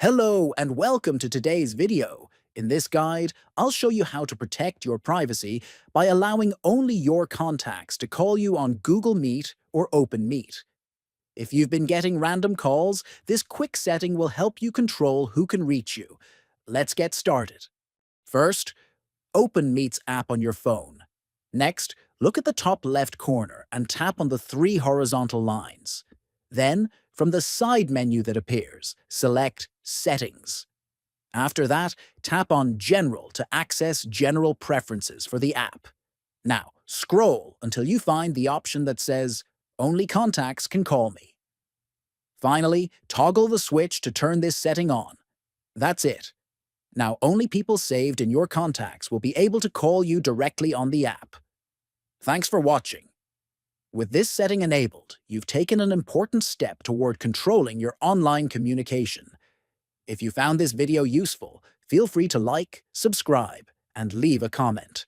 Hello and welcome to today's video. In this guide, I'll show you how to protect your privacy by allowing only your contacts to call you on Google Meet or OpenMeet. If you've been getting random calls, this quick setting will help you control who can reach you. Let's get started. First, open Meet's app on your phone. Next, look at the top left corner and tap on the three horizontal lines. Then, from the side menu that appears, select Settings. After that, tap on General to access general preferences for the app. Now, scroll until you find the option that says Only contacts can call me. Finally, toggle the switch to turn this setting on. That's it. Now, only people saved in your contacts will be able to call you directly on the app. Thanks for watching. With this setting enabled, you've taken an important step toward controlling your online communication. If you found this video useful, feel free to like, subscribe, and leave a comment.